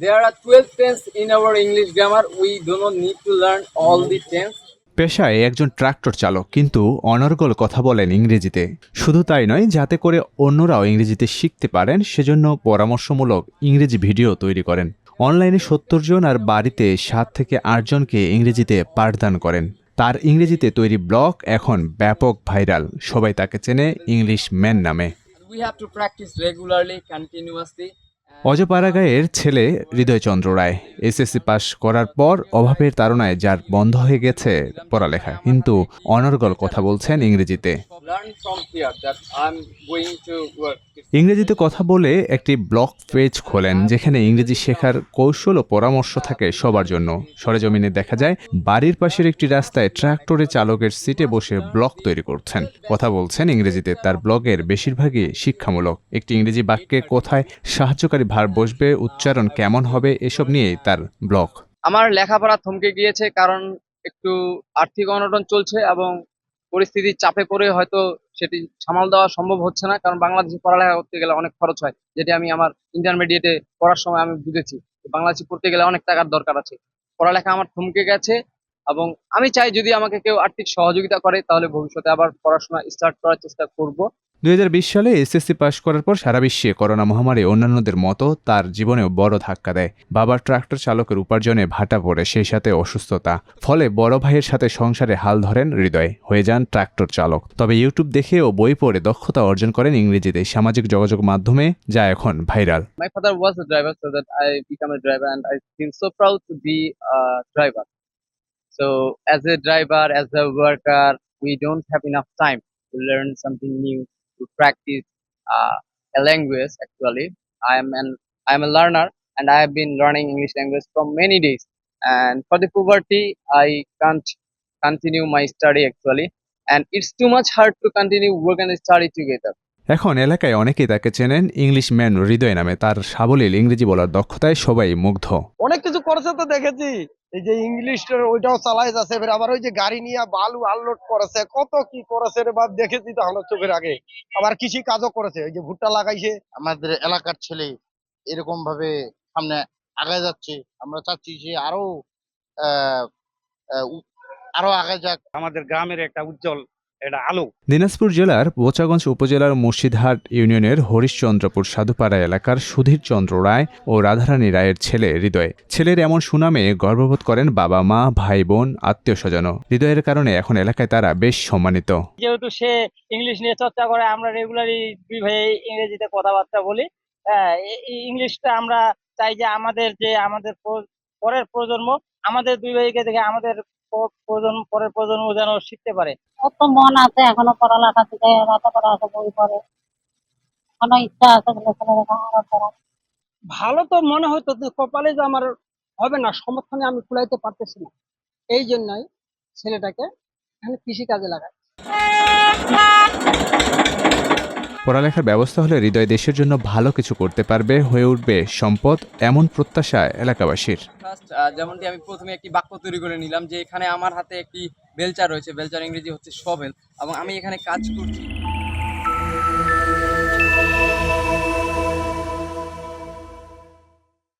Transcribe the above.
There are 12 tense in our English grammar. We do not need to learn all the tense. পেশায় একজন tractor চালক, কিন্তু অনর্গল কথা বলেন ইংরেজিতে। শুধু তাই নয়, যাতে করে অন্যরাও ইংরেজিতে শিখতে পারেন সেজন্য পরামর্শমূলক ইংরেজি ভিডিও তৈরি করেন। অনলাইনে ৭০ জন আর বাড়িতে ৭ থেকে ৮ জনকে ইংরেজিতে পাঠদান করেন। তার ইংরেজিতে তৈরি ব্লগ এখন ব্যাপক ভাইরাল। সবাই তাকে চেনে ইংলিশ ম্যান নামে। We have to practice regularly, continuously. অজপাড়াগাঁয়ের ছেলে হৃদয়চন্দ্র রায় এসএসসি পাশ করার পর অভাবের তাড়নায় যার বন্ধ হয়ে গেছে পড়ালেখা, কিন্তু অনর্গল কথা বলছেন ইংরেজিতে। Learn from here that I'm going to work. ইংরেজিতে কথা বলে একটি ব্লগ পেজ খোলেন, যেখানে ইংরেজি শেখার কৌশল ও পরামর্শ থাকে সবার জন্য। সরেজমিনে দেখা যায় বাড়ির পাশের একটি রাস্তায় ট্রাক্টরে চালকের সিটে বসে ব্লগ তৈরি করছেন, কথা বলছেন ইংরেজিতে। তার ব্লগের বেশিরভাগই শিক্ষামূলক। একটি ইংরেজি বাক্যে কোথায় সাহায্যকারী ভার বসবে, উচ্চারণ কেমন হবে, এসব নিয়েই তার ব্লগ। আমার লেখাপড়া থমকে গিয়েছে কারণ একটু আর্থিক অনটন চলছে এবং পরিস্থিতির চাপে পড়ে হয়তো সেটি সামাল দেওয়া সম্ভব হচ্ছে না, কারণ বাংলাদেশে পড়ালেখা করতে গেলে অনেক খরচ হয়, যেটি আমি আমার ইন্টারমিডিয়েটে পড়ার সময় আমি বুঝেছি। বাংলাদেশে পড়তে গেলে অনেক টাকার দরকার আছে। পড়ালেখা আমার থমকে গেছে এবং আমি চাই যদি আমাকে কেউ আর্থিক সহযোগিতা করে তাহলে ভবিষ্যতে আবার পড়াশোনা স্টার্ট করার চেষ্টা করব। ২০২০ সালে এসএসসি পাশ করার পর সারা বিশ্বে করোনা মহামারী অন্যান্যদের মতো তার জীবনেও বড় ধাক্কা দেয়। বাবার ট্রাক্টর চালকের উপার্জনে ভাটা পড়ে, সেই সাথে অসুস্থতা। ফলে বড় ভাইয়ের সাথে সংসারে হাল ধরেন হৃদয়, হয়ে যান ট্রাক্টর চালক। তবে ইউটিউব দেখে ও বই পড়ে দক্ষতা অর্জন করেন ইংরেজিতে, সামাজিক যোগাযোগ মাধ্যমে, যা এখন viral. My father was a driver, so that I become a driver, and I feel so proud to be a driver. So, as a driver, as a worker, we don't have enough time to learn something new, to practice a language. Actually, I am a learner, and I have been learning English language for many days. And for the poverty, I can't continue my study actually, and it's too much hard to continue work and study together. এখন এলাকায় অনেকেই তাকে চেনেন English man হৃদয় নামে। তার সাবলীল ইংরেজি বলার দক্ষতায় সবাই মুগ্ধ। অনেক কিছু করেছে তো দেখেছি, এই যে ইংলিশটার ওইটাও চালাই যাচ্ছে, ফের আবার ওই যে গাড়ি নিয়ে বালু আনলোড করেছে, কত কি করেছে রে বাপ, দেখেছি তো আমরা চোখের আগে। আবার কৃষি কাজও করেছে, ওই যে ভুট্টা লাগাইছে। আমাদের এলাকার ছেলে এরকম ভাবে সামনে আগায় যাচ্ছে, আমরা চাচ্ছি যে আরো আহ, আহ, উ- আরো আগায় যাক। আমাদের গ্রামের একটা উজ্জ্বল একটা আলো। দিনাজপুর জেলার বোচাগঞ্জ উপজেলার মুর্শিদহাট ইউনিয়নের হরিশচন্দ্রপুর সাধুপাড়া এলাকার সুধীর চন্দ্র রায় ও রাধারানী রায়ের ছেলে হৃদয়। ছেলের এমন সুনামে গর্ববোধ করেন বাবা মা, ভাই বোন, আত্মীয় স্বজন। হৃদয়ের কারণে এখন এলাকায় তারা বেশ সম্মানিত। যেহেতু সে ইংলিশ নিয়ে চর্চা করে, আমরা রেগুলারই দুই ভাই ইংরেজিতে কথাবার্তা বলি। হ্যাঁ, এই ইংলিশটা আমরা চাই যে আমাদের পরের প্রজন্ম আমাদের দুই ভাইকে দেখে আমাদের পরের প্রজন্ম যেন শিখতে পারে। কত মন আছে এখনো পড়ালেখা থেকে, লেখাপড়া আছে, বই পড়ে, এখনো ইচ্ছা আছে লেখাপড়া করার। ভালো তো মনে হতো, যে কপালে যে আমার হবে না, সমর্থনে আমি কুলাইতে পারতেছি না, এই জন্যই ছেলেটাকে এখানে কৃষি কাজে লাগাই। পড়ালেখার ব্যবস্থা হলে হৃদয় দেশের জন্য ভালো কিছু করতে পারবে, হয়ে উঠবে সম্পদ, এমন প্রত্যাশা এলাকাবাসীর। ফার্স্ট যেমনটি আমি প্রথমে একটি বাক্য তৈরি করে নিলাম যে এখানে আমার হাতে একটি বেলচা রয়েছে, বেলচার ইংরেজি হচ্ছে শভেল, এবং আমি এখানে কাজ করছি।